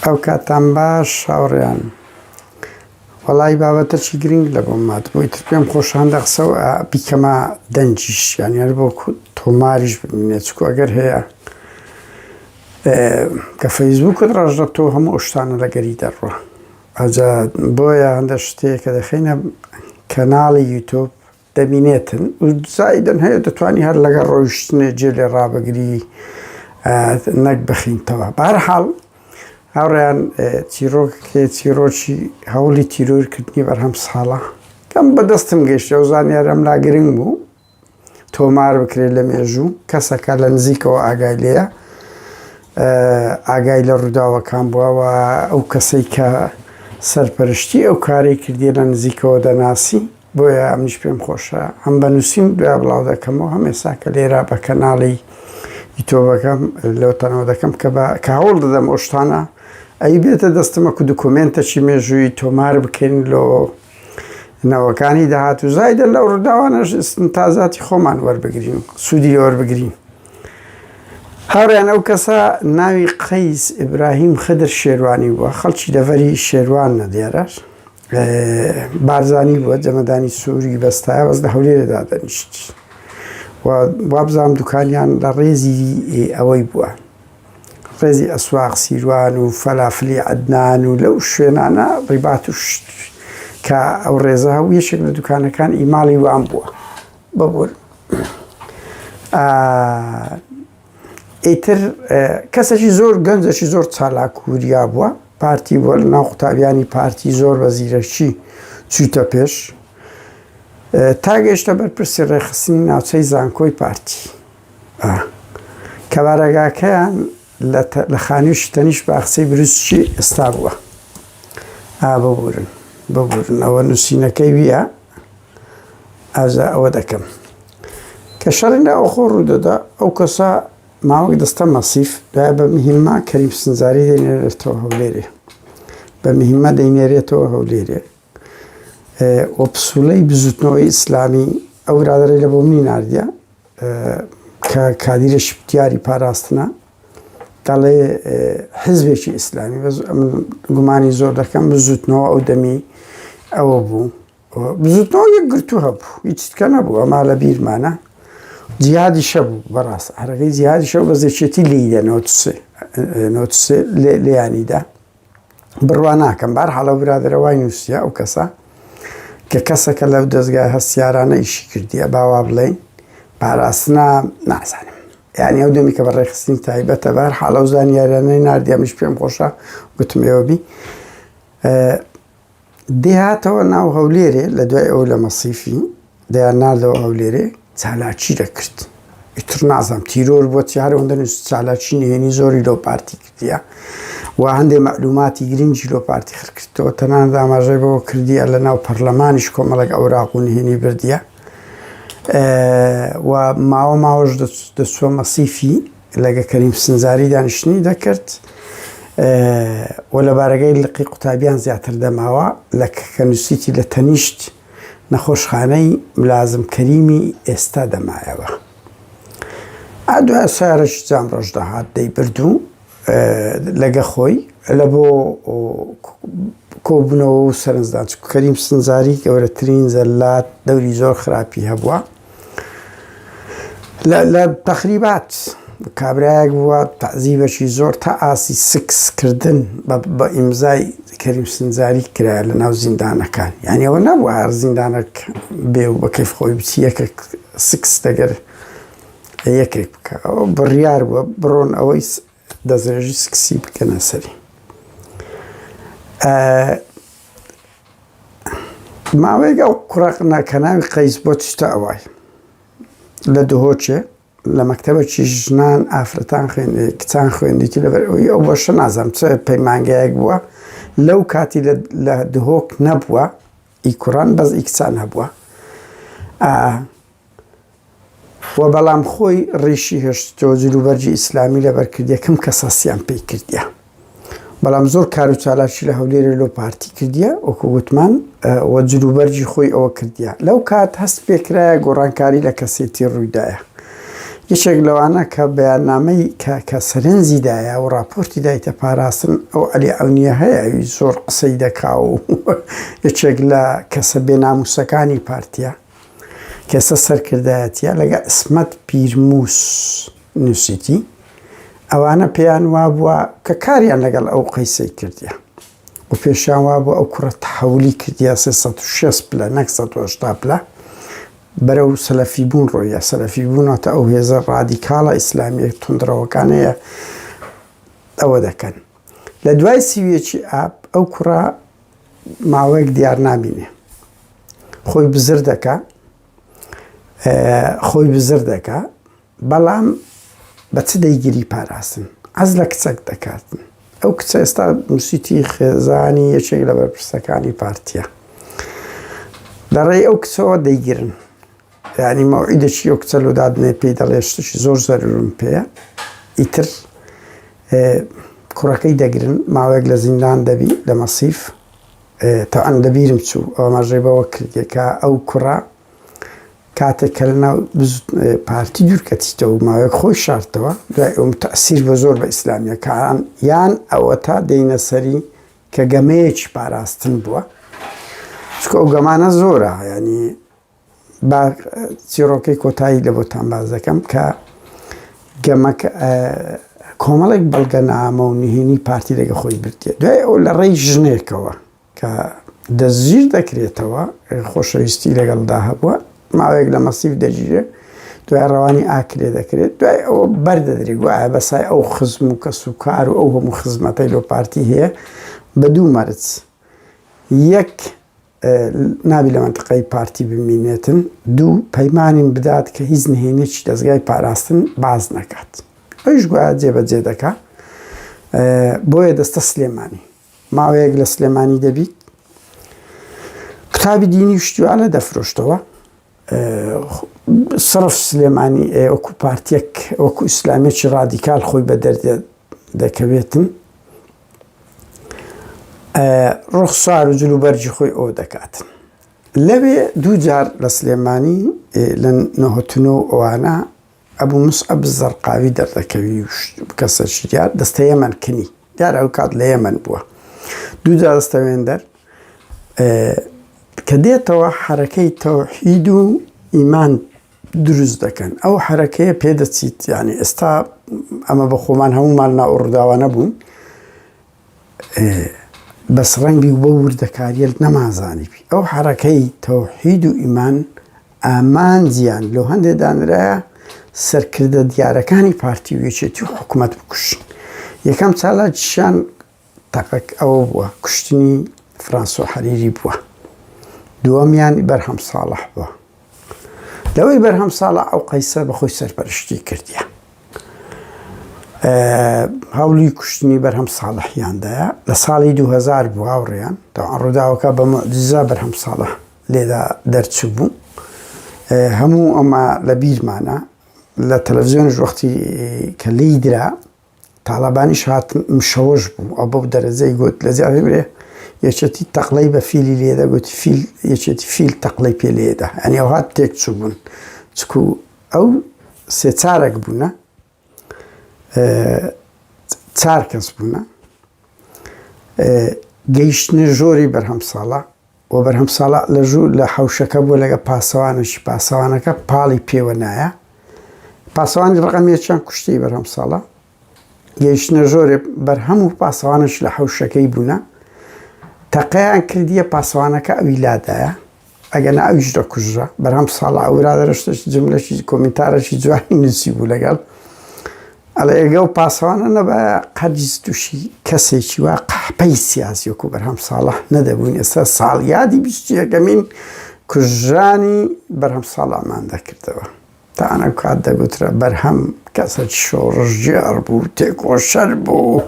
ئەو کاتان باش هاوڕێیان وەڵی بابەتەکی گرنگ لە بۆم مات بۆی تر پێم خۆشاندا قسە و بیکەمە دەنجیش یانیار بۆ تۆماریش ببینێت چکو ئەگەر هەیە کە فەیسبووکت ڕژدەبتەوە هەموو ئەشتانە لەگەری دەڕوە ئەجا بۆیە هەندە شتەیە کە دەخینە کەناڵی یوتیوب دەبینێتن و زایدەن هەیە دەتوانی هەر لەگەڵ ڕۆیشتنێ جێ لێ ڕابگری نەک بخینتەوە بەهەرحاڵ هاوڕێیان چیرۆکی هەوڵی تیرۆرکردنی بەرهەم ساڵە کەم بەدەستم گەیشتە و زانیارەم لا گرنگ بوو تۆمار بکرێت لە مێژوو کەسەکە لە نزیکەوە ئاگای لێیە ئاگای لە ڕووداوەکان بووەوە ئەو کەسەی کە سەرپەرشتی ئەو کارەی کردی لە نزیکەوە دەناسی بۆیە ئەمنیش پێم خۆشە ئەم بەنووسیم دوای بڵاو دەکەمەوە هەمێسا کە لێرە بە کەناڵی یوتیوبەکەم لەوتەنەوە دەکەم کە هەوڵ دەدەم ئەو شتانە ئەی بێتە دەستمەکو دوکومێنتەکی مێژووی تۆمار بکەین لە نەوەکانی داهات و زایدە لەو ڕووداوانەش ئستنتازاتی خۆمان وەربگرین سوودی وەربگرین هاوڕێیان ئەو کەسە ناوی قەیس ئیبراهیم خدر شێروانی بووە خەڵکی دەڤەری شێروان نەدیێرە بارزانی بووە جەمەدانی سووری بەستایە وەز لە هەولێرەدا دەنیشت وابزانام دوکانیان لە ڕێزی ئەوەی بووە ڕێزی ئەسواق سیروان و فەلافلی عەدنان و لەو شوێنانە ڕیبات و شت کە ئەو ڕێزە و یەکێک لە دوکانەکان ئیماڵی وان بووە ببوور ئیتر کەسێکی زۆر گەنجێکی زۆر چالاک و وریا بووە پارتی بووە لە ناو قوتابیانی پارتی زۆر بە زیرەکی چوویتە پێش تا گەیشتە بەرپرسی ڕێخستنی ناوچەی زانکۆی پارتی کە بارەگاکەیان لە خانوویشی تەنیش باخچەی بروسچی ئێستا بووە ببورن ئەوە نووسینەکەی ویە ئازا ئەوە دەکەم کە شەڕیندا ئەو خۆ ڕوودەدا ئەو کەسە ماوەک دەستە مەسیف دوای بە میهمە کەریم سنجاری دەینێرێتەوە هەولێرێ بە میهمە دەینێرێتەوە هەولێرێ وە پسوولەی بزوتنەوەی ئیسلامی ئەو برادەرەی لە بۆ منی ناردیە کە کادیرێکی پرتیاری پاراستنە دەڵێ حزبێکی ئیسلامی گومانی زۆر دەکەم بزوتنەوە ئەو دەمی ئەوە بوو بزوتنەوە یەک گرتو هەبوو هیچکە نەبوو ئەما لە بیرمانە جیهادی شەبوو بەڕاست هەرەکەی جیهادی شەو بە زێچێتی لیدە نۆتسێ لێیانیدا بڕوا ناکەم بەهەرحاڵ ئەو برادەرەوای نووسیە ئەو کەسە کە کەسەکە لەو دەستگای هەستیارانە ئیشی کردیە باوا بڵێین پاراستنە نازانم یعنی ئەو دەمی کە بە ڕێخستنی تایبەتە بەهەرحاڵ ئەو زانیاریانەی ناردیەمیش پێم خۆشە گوتم ئێوەبی دێهاتەوە ناو هەولێرێ لە دوای ئەو لە مەسیفی دەیان ناردەوە هەولێرێ چالاکی دەکرد ئیتر نازانم تیرۆر بۆ چیارە هەندە نووس چالاکی نهێنی زۆری لەو پارتی کردیە و هەندێک مەعلوماتی گرنگی لۆ پارتی خرکردەوە تەنانەت ئاماژەی بەوە کردیە لە ناو پەرلەمانیش کۆمەڵێک ئەوراق و نهێنی بردیە و ماوەش دەچووە مەسیفی لەگە کەریم سنجاری دانیشتنی دەکرد و لە بارەگەی لقی قوتابیان زیاتر دەماوە لە کە نووسیتی لە تەنیشت نەخۆشخانەی ملازم کەریمی ئێستا دەمایەوە دوای سارەش جام ڕۆژ داهات دەی بردوو لەگە خۆی لە بۆ کۆبوونەوە و سەرنجدان کەریم سنجاری گەورەترین زەلات دەوری زۆر خراپی هەبووە لە تەخریبات کابرایەک بووە تەعزیبەکی زۆر تا ئاسی سکسکردن بە ئیمزای کەریم سنجاری کرایە لە ناو زیندانەکان یعنی ئەوە نەبووە هەر زیندانێک بێ و بە کەیف خۆی بچی یەکێک سکس دەگەر یەکێک بکە ئەوە بڕیار بووە بڕۆن ئەوەی دەزێژی سکسی بکەنە سەری ماوەیەک ئەو کوڕەقنە کە ناوی قەیس بۆ تشتە ئەوای لە دهۆچێ لە مەکتەبەکی ژنان ئافرەتان کچان خوێندیتی لەبەر ئەوی ئەو بەشە نازانم چ پەیمانگایەک بووە لەو کاتی لە دهۆک نەبووە ئی کوڕان بەس ئی کچان هەبووە و بەڵام خۆی ڕیشی هێشتەوە جلوبەرجی ئیسلامی لەبەر کردیە کەم کەساسیان پێی کردیە بەڵام زۆر کار و چالاکی لە هەولێرە لۆ پارتی کردیە وەکو گوتمان وە جلوبەرجی خۆی ئەوە کردیە لەو کات هەست پێکرایە گۆڕانکاری لە کەسێتی ڕوویدایە یەکێک لەوانە کە بەیاننامەی کە سەرنجی دایە و راپۆرتی دایتە پاراستن ئەو عەلی ئەونیە هەیە زۆر قسەی دەکا و یەکێک لە کەسە بێناموسەکانی پارتیە کەسە سەرکردایەتیە لەگە ئسمەت پیرموس نووسیتی ئەوانە پێیان وابووە کە کاریان لەگەڵ ئەو قەیسەی کردیە و پێشیان وابووە ئەو کوڕە تەحولی کردیە 360 پلە نەک 180 پلە بەرەو سەلەفی بوون ڕۆیە سەلەفی بوونەوەتە ئەو هێزە ڕادیکاڵە ئیسلامیە توندڕەوەکانەیە ئەوە دەکەن لە دوای سیویەکی ئاب ئەو کوڕە ماوەیەک دیار نابینێ خۆی بزر دەکا بەڵام بە چ دەیگیری پاراستن ئەز لە کچەک دەکاتن ئەو کچە ئێستا نووسیتی خێزانی یەکێک لە بەرپرسەکانی پارتیە لەڕێی ئەو کچەوە دەیگیرن یعنی مەوعیدێکی ئەو کچە لۆدادنێ پێی دەڵێ شتێکی زۆر زەرورم پێیە ئیتر کوڕەکەی دەگرن ماوەیەک لە زیندان دەبی لە مەسیف تەعەن لەبیرم چوو ئەوە مەژەی بەوە کردێ کە ئەو کوڕە کاتێک کە لەناو پارتی دوورکەتیتەوە و ماوەیەک خۆی شاردتەوە دوای ئەوم تەئسیر بە زۆر بە ئیسلامیەکان یان ئەوە تا دەینە سەری کە گەمەیەکی پاراستن بووە چکە ئەو گەمانە زۆرە ینی با چیرۆکەی کۆتایی لە بۆتان باز دەکەم کە گەمەک کۆمەڵێک بەڵگە نامە و نهێنی پارتی لەگە خۆی بردیە دوای ئەو لە ڕێی ژنێکەوە کە دەستگیر دەکرێتەوە خۆشەویستی لەگەڵدا هەبووە ماوەیەک لە مەسیف دەگیرێ دوای ڕەوانی ئاکرێ دەکرێت دوای ئەوە بەردەدرێت وایە بەسای ئەو خزم و کەس و کار و ئەو هەموو خزمەتەی لۆ پارتی هەیە بە دوو مەرج یەک نابی لە منتقەی پارتی بمینێتن دوو پەیمانین بدات کە هیچ نهێنێکی دەستگای پاراستن باز نەکات ئەویش گوایە جێبەجێ دەکا بۆیە دەستە سلێمانی ماوەیەک لە سلێمانی دەبیت کتابی دینی شتیوانە دەفرۆشتەوە سرف سلێمانی وەکو پارتیەک وەکو ئیسلامێکی ڕادیکال خۆی بە دەردێ دەکەوێتن ڕوخسار و جلوبەرجی خۆی ئەو دەکاتن لەوێ دوو جار لە سلێمانی لە نەهۆتنەوە ئەوانە ئەبوو مسعەب زەرقاوی دەردەکەوی کەسەشی دیار دەستە یەمەن کنی دیارە ئەو کات لە یەمەن بووە دوو جار دەستە وێندەر کە دێتەوە حرەکەی تەوحید و ئیمان دروست دەکەن ئەو حرەکەیە پێدەچیت یعنی ئێستا ئەمە بە خۆمان هەمومان ناوڕداوانە بوون بەس ڕەنگی بە وردەکاریە نەمازانیبی ئەو حرەکەی تەوحید و ئیمان ئامانجیان لەو هەندێک دانرایە سەرکردە دیارەکانی پارتی و یەکێتی و حکوومەت بکوشن یەکەم چالاکیشیان تەقەک ئەوە بووە کوشتنی فرانسۆ حەریری بووە دووەمیان بەرهەم ساڵح بووە لەوەی بەرهەم ساڵح ئەو قەیسە بەخۆی سەرپەرشتی کردیە هەوڵی کوشتنی بەرهەم ساڵحیاندایە لە ساڵی 2000 بوو هاوڕێیان تاوان ڕووداوەکە بە مۆعجزە بەرهەم ساڵح لێدا دەرچوو بوو هەموو ئەمە لە بیرمانە لە تەلەڤیزیۆنش وەختی کە لی درا تاڵەبانیش هاتن مشەوەش بوو ئەو بەو دەرەجەی گوت لە زیاتر برێ یەکێتی تەقلەی بە فیلی لێدا گوتی فیل یەکێتی فیل تەقلەی پێ لێدا ئەنی ئەو هات تێک چوو بوون چکو ئەو سێ چارێک بوونە چار کەس بوونە گەیشتنە ژۆری بەرهەم ساڵە و بەرهەم ساڵە لە ژوور لە حەوشەکە بووە لەگە پاسەوانشی پاسەوانەکە پاڵی پێوە نایە پاسەوانی ڕقەمێکیان کوشتی بەرهەم ساڵە گەیشتنە ژۆرێ بەرهەم و پاسەوانش لە حەوشەکەی بوونە تەقەیان کردیە پاسەوانەکە ئەوی لادایە ئەگەنا ئەویش دەکوژرا بەرهەم ساڵە ئەورادەرەشتەی جملەشی کۆمنتارێکی جوانی نووسی بوو لەگەڵ ئەڵێ ئێگە و پاسەوانە نەبە قەرجیز تووشی کەسێکی وا قەحپەی سیاسی وەکو بەرهەم ساڵح نەدەبووین ئێستا ساڵیادی 21ەمین کوژرانی بەرهەم ساڵامان دەکردەوە تا ئەنە کات دەگوترە بەرهەم کەسێکی شۆڕژێر بوو تێکۆشەر بوو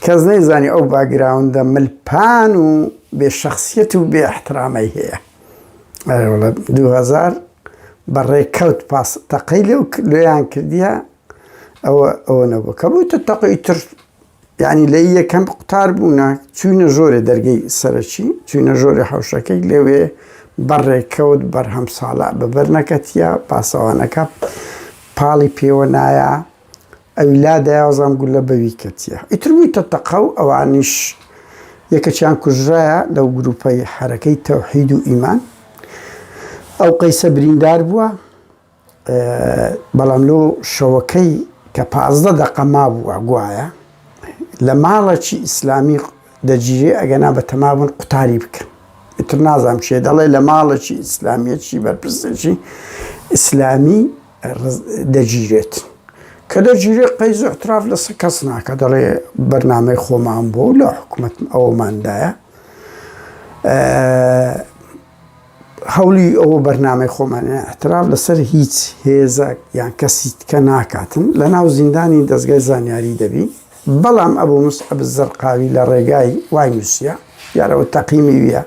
کەس نەیزانی ئەو باگراوندە ملپان و بێشەخسیەت و بێ احترامەی هەیە 2000 بەڕێکەوت تەقەی لێیان کردیە ئەوە نەبووە کە بوویتە تەقەی تر یعنی لە یەکەم قوتار بوونە چوونە ژۆرێ دەرگەی سەرەکی چوونە ژۆری حەوشەکەی لەوێ بەڕێکەوت بەرهەم ساڵە بەبەر نەکەتیە پاسەوانەکە پاڵی پێوە نایە ئەویلا دایوازام گول لە بەوی کەتیە ئیتر بوویتە تەقە و ئەوانیش یەکەچیان کوژرایە لەو گروپەی حرەکەی تەوحید و ئیمان ئەو قەیسە بریندار بووە بەڵام لەو شەوەکەی کە 15 دەقە مابووە گوایە لە ماڵێکی ئیسلامی دەگیرێ ئەگەنا بە تەمابوون قوتاری بکەن ئیتر نازانم چێ دەڵێ لە ماڵێکی ئیسلامیەکی بەرپرسێکی ئیسلامی دەگیرێت کە دەگیرێ قەیز اعتراف لەسەر کەس ناکە دەڵێ بەرنامەی خۆمان بۆ لە حکومەت ئەوەماندایە هەوڵی ئەوە بەرنامەی خۆمانە اعتراف لەسەر هیچ هێزە یان کەسی کە ناکاتن لە ناو زیندانی دەستگای زانیاری دەبی بەڵام ئەبوو موسعەب الزەرقاوی لە ڕێگای وای نووسیە یارەوە تەقیمی ویە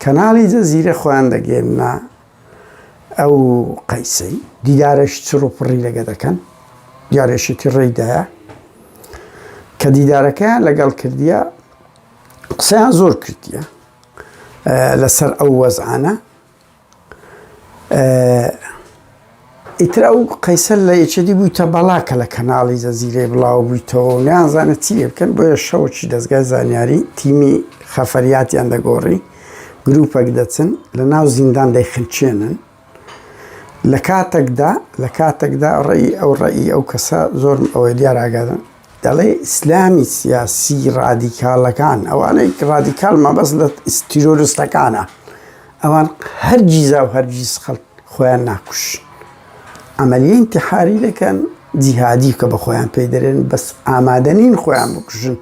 کەناڵی جەزیرە خۆیان دەگێنە ئەو قەیسەی دیدارەش چڕ و پڕی لەگە دەکەن دیارێشێتی ڕێیدایە کە دیدارەکەیان لەگەڵ کردیە قسەیان زۆر کردیە لەسەر ئەو وەزعانە ئیتر ئەو قەیسە لە یەکێتی بوویتە بەڵاکە لە کەناڵی جەزیرەی بڵاو بوویتەوە و نەیانزانێت چی لێ بکەن بۆیە شەوەکی دەستگای زانیاری تیمی خەفەریاتیان دەگۆڕی گروپێک دەچن لە ناو زیندان دەیخنچێنن لە کاتێکدا ڕێی ئەو کەسە زۆر ئەوەی دیاراگادن دەڵێ ئیسلامی سیاسی ڕادیکالەکان ئەوانەی ڕادیکال مەبەست لە تیرۆریستەکانە ئەوان هەرگیزا و هەرگیز خەڵک خۆیان ناکوش ئەمەلیە ئینتیحاری دەکەن جیهادی کە بە خۆیان پێی دەرێن بەس ئامادەنین خۆیان بکوژن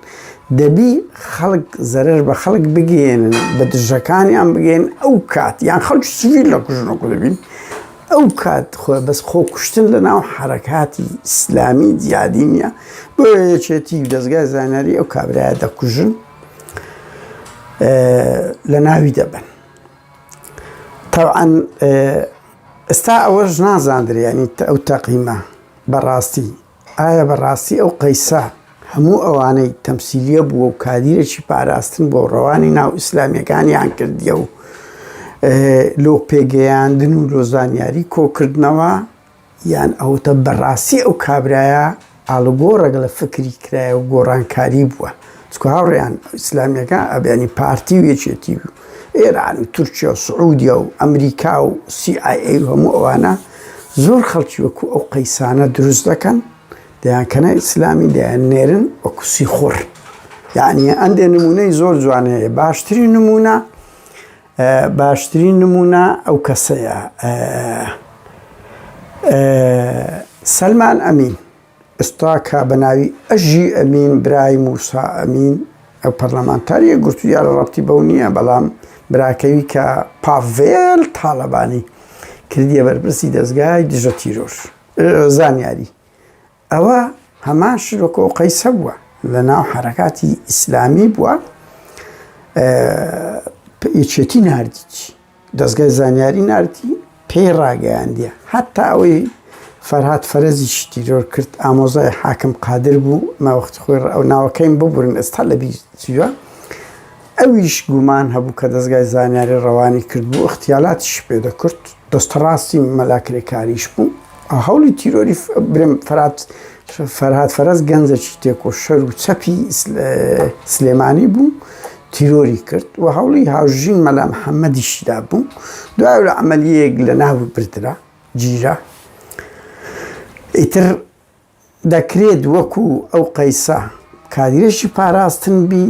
دەبی خەڵک زەرەر بە خەڵک بگێنن بە دژەکانیان بگەین ئەو کات یان خەڵک سویل لە کوژنەکو دەبین ئەو کات بەس خۆ کوشتن لە ناو حرەکاتی ئیسلامی جیهادی نییە بۆ یەکێتی دەستگای زانیاری ئەو کابرایە دەکوژن لە ناوی دەبن تەوعەن ئێستا ئەوەش نازاندرێنی ئەو تەقیمە بەڕاستی ئایا بەڕاستی ئەو قەیسە هەموو ئەوانەی تەمسیلیە بووە و کادیرێکی پاراستن بۆ ڕەوانی ناو ئیسلامیەکانیان کردیە و لۆ پێگەیاندن و لۆ زانیاری کۆکردنەوە یان ئەوتە بەڕاستی ئەو کابرایە ئاڵگۆڕێک لە فکری کرایە و گۆڕانکاری بووە چکە هاوڕێیان ئیسلامیەکە ئەبیانی پارتی و یەکێتی بوو ئێران و تورکیا و سعودیا و ئەمریکا و CIA و هەموو ئەوانە زۆر خەڵکی وەکو ئەو قەیسانە دروست دەکەن دەیانکەنە ئیسلامی دەیاننێرن وەکو سیخۆڕ یعنی ئەندێ نمونەی زۆر جوانەیە باشترین نمونە ئەو کەسەیە سەلمان ئەمین ئێستا کە بە ناوی ئەژی ئەمین برای موسا ئەمین ئەو پەرلەمانتاریە گورتو دیارە ڕەبتی بەو نییە بەڵام براکەوی کە پاڤێل تاڵەبانی کردیە بەرپرسی دەستگای دژە تیرۆر زانیاری ئەوە هەمان شرۆکە و قەیسە بووە لە ناو حرەکاتی ئیسلامی بووە یەکێتی ناردیچ دەستگای زانیاری نردی پێی ڕاگەیاندیە هەتا ئەوەی فەرهاد فەرەزیش تیرۆر کرد ئامۆزای حاکم قادر بوو ماوەخت خۆی ئەو ناوەکەیم ببورن ئێستا لە بیرچوە ئەویش گومان هەبوو کە دەستگای زانیاری ڕەوانی کرد بوو اختیالاتیش پێدەکرد دەستەڕاستی مەلاکرێکاریش بوو هەوڵی تیرۆری برم فەرهاد فەرەز گەنجێکی تێکۆ شەر و چەپی سلێمانی بوو تیرۆری کرد و هەوڵی هاوژین مەلا محەممەدیشدا بوو دوای لە عملیەیەک لە ناو بردرا گیرە ئیتر دەکرێت وەکو ئەو قەیسە کادیرێکی پاراستن بی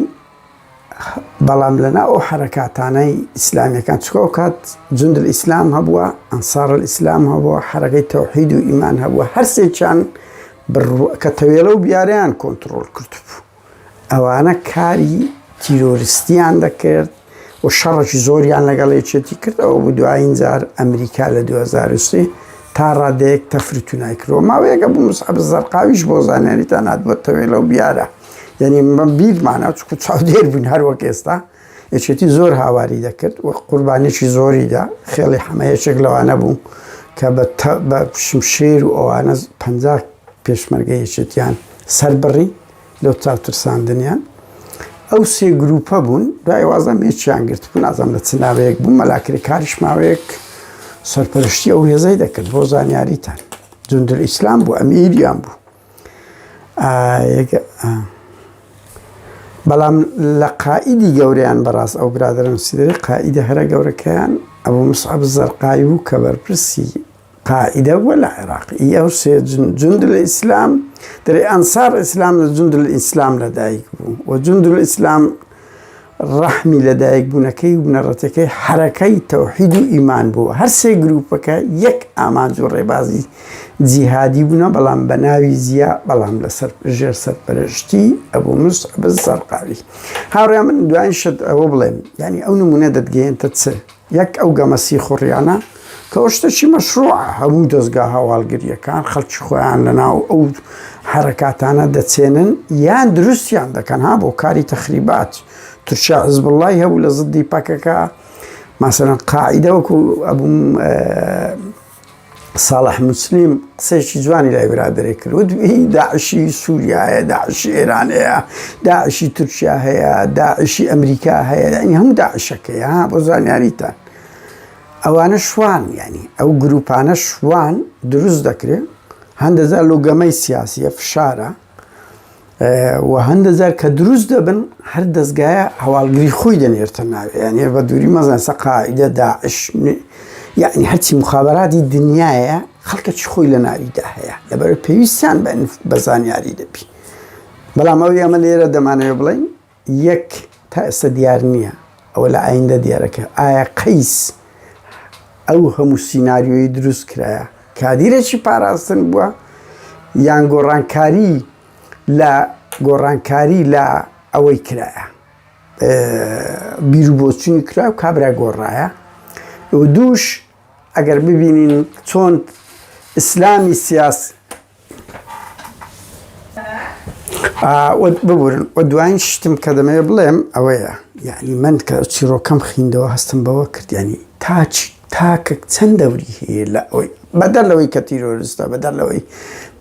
بەڵام لەنا ئەو حرەکاتانەی ئیسلامیەکان چکۆ کات جوندل ئیسلام هەبووە ئەنسار ئیسلام هەبووە حرەکەی تەوحید و ئیمان هەبووە هەرسێکیان کە تەوێڵە و بیاریان کۆنتڕۆڵ کرد بوو ئەوانە کاری تیرۆریستیان دەکرد و شەڕێکی زۆریان لەگەڵ یەکێتی کرد ئەوە بوو دوایین جار ئەمریکا لە 2003 تا ڕادەیەک تەفریتونای کردەوە ماوەیەکە بوو موسعەب الزەرقاویش بۆ زانیاریتان هاتبووە تەوێڵە و بیارە یعنی من بیرمانە چکو چاودێر بووین هەروەک ئێستا یەکێتی زۆر هاواری دەکرد و قوربانێکی زۆریدا خێڵی حەمەیەکێک لەوانە بوو کە بە شمشێر و ئەوانە 50 پێشمەرگە یەکێتیان سەربڕی لەو چاوترساندنیان ئەو سێ گروپە بوون دوای وازەم هێچیان گرت بوو نازانم لە چ ناوەیەک بوو مەلاکرێکاریش ماوەیەک سەرپەرشتی ئەو هێزەی دەکرد بۆ زانیاریتان جند الئیسلام بوو ئەمیریان بوو بەڵام لە قائیدی گەورەیان بەڕاست ئەو برادرم سیدەی قائیدە هەرە گەورەکەیان ئەبوو مصعب الزەرقاوی بوو کە بەرپرسی قائیدە بووە لە عێراقی ئەو سێ جند الئیسلام دەرێ ئەنسار ئیسلام لە جند الئیسلام لەدایک بوو و جند الئیسلام ڕەحمی لەدایک بوونەکەی و بنەڕەتەکەی حرەکەی تەوحید و ئیمان بووە هەر سێ گروپەکە یەک ئامانج و ڕێبازی جیهادی بوونە بەڵام بە ناوی زییا بەڵام لەسەر ژێر سەرپەرشتی ئەبوو مصعب الزەرقاوی هاوڕێیان من دوایین شت ئەوە بڵێم یعنی ئەو نمونە دەتگەیەنتە چ یەک ئەو گەمەسی خوڕیانە کە ئەو شتێکی مەشروعە هەموو دەستگا هەواڵگریەکان خەڵکی خۆیان لەناو ئەو حرەکاتانە دەچێنن یان دروستیان دەکەن ها بۆ کاری تەخریبات تورکیا حزب الله هەبوو لە زدی پاکەکە مەسەڵەن قائیدە وەکو ئەبوو ساڵح موسلیم قسەیەکی جوانی لای برادەرێ کرد وتبی داعشی سووریایە داعشی ئێرانەیە داعشی تورکیا هەیە داعشی ئەمریکا هەیە ینی هەموو داعشەکەیە بۆ زانیاریتان ئەوانە شوان ینی ئەو گروپانە شوان دروست دەکرێت هەندێکجار لۆگەمەی سیاسیە فشارە و هەندێکجار کە دروست دەبن هەر دەستگایە هەواڵگری خۆی دەنێرتە ناوێ یعنی بە دووری مەزان سە قائیدە داعش یعنی هەرچی مخابراتی دنیاە خەڵکەی خۆی لە ناویدا هەیە لەبەر پێویستیان بە زانیاری دەبی بەڵام ئەوی ئەمە لێرە دەمانەوێت بڵین یەک تا ئێستا دیار نییە ئەوە لە ئایندە دیارەکە ئایا قەیس ئەو هەموو سیناریۆی دروست کرایە کادیرێکی پاراستن بووە یان گۆڕانکاری لە ئەوەی کرایە بیر و بۆچوونی کرا و کابرا گۆڕایە و دووش ئەگەر ببینین چۆن ئیسلامی سیاسی ببورن و دوایین شتم کە دەمەوێت بڵێم ئەوەیە یعنی من کە چیرۆکەم خیندەوە هەستم بەوە کرد ینی تاکە چەند دەوری هەیە لە ئەوەی بەدەر لەوەی کە تیرۆریستە بەدەر لەوەی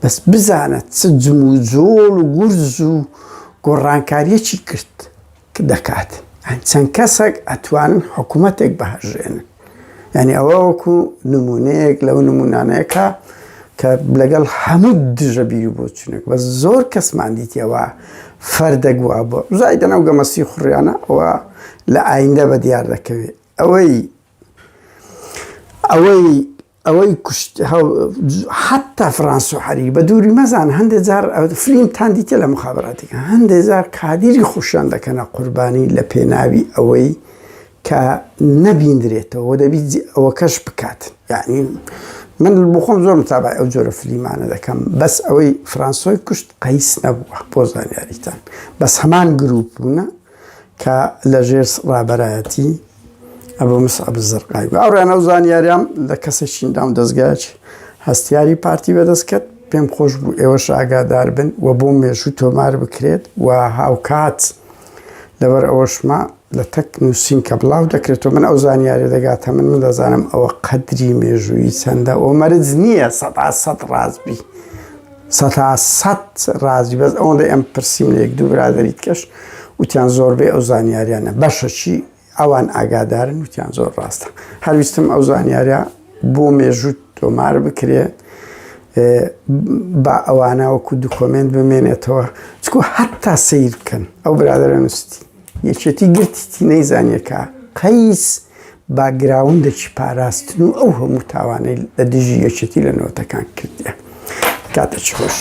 بەس بزانە چ جم و جۆڵ و گورز و گۆڕانکاریەکی کرد کە دەکات چەند کەسێک ئەتوانن حکوومەتێک بەهەژێنن یعنی ئەوە وەکو نمونەیەک لەو نمونانەیەکە کە لەگەڵ هەموو دژە بیر و بۆچوونێک بە زۆر کەسمان دیتیەوە فەردەک وە بۆ زایدە نەو گەمەسی خوڕیانە ئەوە لە ئایندە بە دیار دەکەوێت ئەوەی حتا فرانس و حەری بە دووری مەزان هەندێک جار فلیمتان دیتە لە مخابراتێکە هەندێک جار کادیری خوشیان دەکەنە قوربانی لە پێناوی ئەوەی کە نەبیندرێتەوە دەبی ئەوە کەش بکات یعنی من بۆ خۆم زۆر متابع ئەو جۆرە فلیمانە دەکەم بەس ئەوەی فرانسۆی کوشت قەیس نەبووە بۆ زانیاریتان بەس هەمان گروپ بوونە کە لە ژێر ڕابەرایەتی ئەبوو مصعب الزەرقاوی ئەوڕێنە ئەو زانیاریام لە کەسێکیندام دەستگایەک هەستیاری پارتی بەدەست کرد پێم خۆش بوو ئێوەش ئاگادار بن و بۆ مێژوو تۆمار بکرێت و هاوکات لەبەر ئەوەشما لە تەک نووسین کە بڵاو دەکرێتەوە من ئەو زانیاری دەگاتە من دەزانم ئەوە قەدری مێژووی چەندە ئەو مەرج نییە 100% ڕازبی 100% ڕازی بەس ئەوەندە ئەم پرسیم لە یەک دوو برادەریت کەش وتیان زۆربەی ئەو زانیاریانە بەشەکی ئەوان ئاگادارن وتیان زۆر ڕاستە هەرویستم ئەو زانیاریە بۆ مێژوو تۆمار بکرێ با ئەوانە وەکو دوکۆمنت بمێنێتەوە چکو حتا سیر بکەن ئەو برادەرە نووستی یەکێتی گرتیتی نەیزانیەکە قەیس باگراوندێکی پاراستن و ئەو هەموو تاوانەی لە دژی یەکێتی لە نەوەتەکان کردیە کاتێکی خۆش